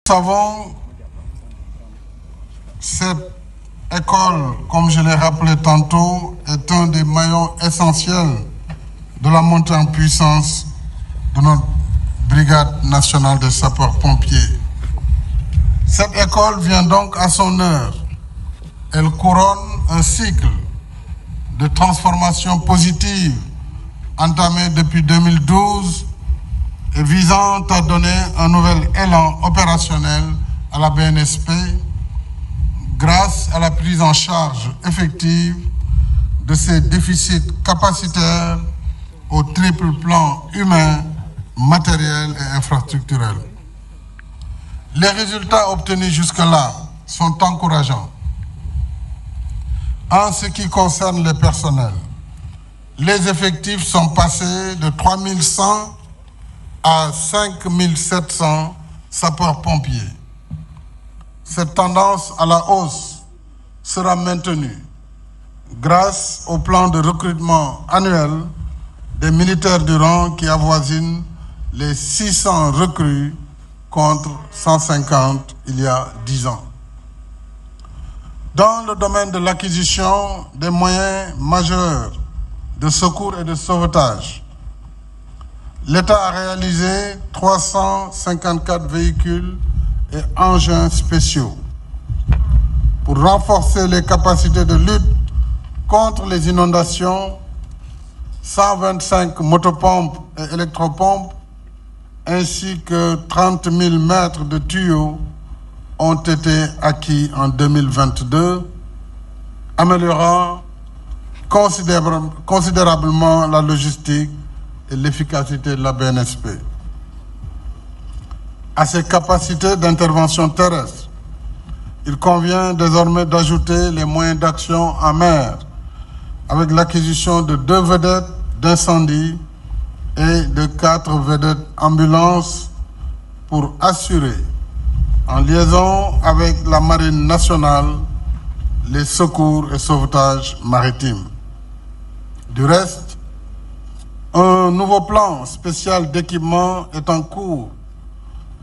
savons, cette école, comme je l'ai rappelé tantôt, est un des maillons essentiels de la montée en puissance de notre brigade nationale des sapeurs-pompiers. Cette école vient donc à son heure. Elle couronne un cycle de transformation positive entamé depuis 2012 et visant à donner un nouvel élan opérationnel à la BNSP grâce à la prise en charge effective de ses déficits capacitaires au triple plan humain, matériel et infrastructurel. Les résultats obtenus jusque-là sont encourageants. En ce qui concerne les personnels, les effectifs sont passés de 3100 à 5700 sapeurs-pompiers. Cette tendance à la hausse sera maintenue grâce au plan de recrutement annuel des militaires du rang qui avoisine les 600 recrues contre 150 il y a 10 ans. Dans le domaine de l'acquisition des moyens majeurs de secours et de sauvetage, l'État a réalisé 354 véhicules et engins spéciaux pour renforcer les capacités de lutte contre les inondations. 125 motopompes et électropompes ainsi que 30 000 mètres de tuyaux ont été acquis en 2022, améliorant considérablement la logistique et l'efficacité de la BNSP. À ces capacités d'intervention terrestre, il convient désormais d'ajouter les moyens d'action en mer avec l'acquisition de 2 vedettes d'incendie et de 4 vedettes ambulances pour assurer, en liaison avec la Marine nationale, les secours et sauvetages maritimes. Du reste, un nouveau plan spécial d'équipement est en cours,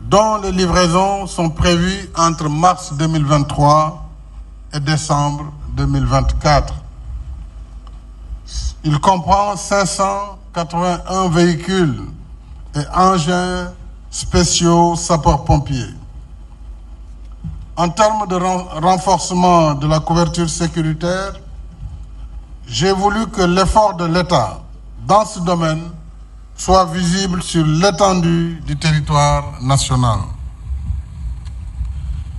dont les livraisons sont prévues entre mars 2023 et décembre 2024. Il comprend 581 véhicules et engins spéciaux sapeurs-pompiers. En termes de renforcement de la couverture sécuritaire, j'ai voulu que l'effort de l'État dans ce domaine soit visible sur l'étendue du territoire national.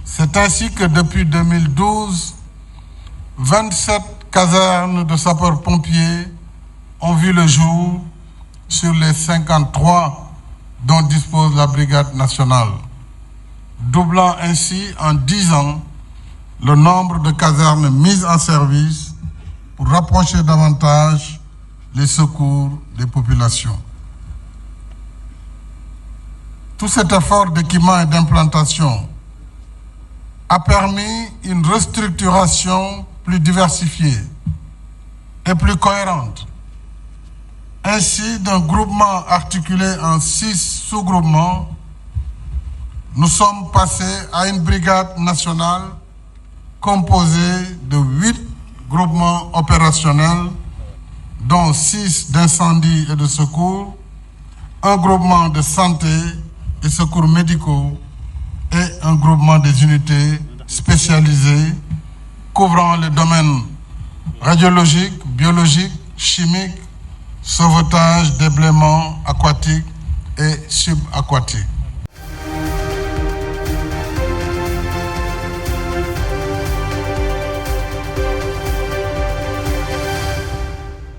C'est ainsi que depuis 2012, 27 casernes de sapeurs-pompiers ont vu le jour sur les 53 dont dispose la brigade nationale, doublant ainsi en 10 ans le nombre de casernes mises en service pour rapprocher davantage les secours des populations. Tout cet effort d'équipement et d'implantation a permis une restructuration plus diversifiée et plus cohérente. Ainsi, d'un groupement articulé en 6 sous-groupements, nous sommes passés à une brigade nationale composée de 8 groupements opérationnels, dont 6 d'incendie et de secours, un groupement de santé et secours médicaux et un groupement des unités spécialisées couvrant les domaines radiologiques, biologiques, chimiques, sauvetage, déblaiement aquatique et subaquatique.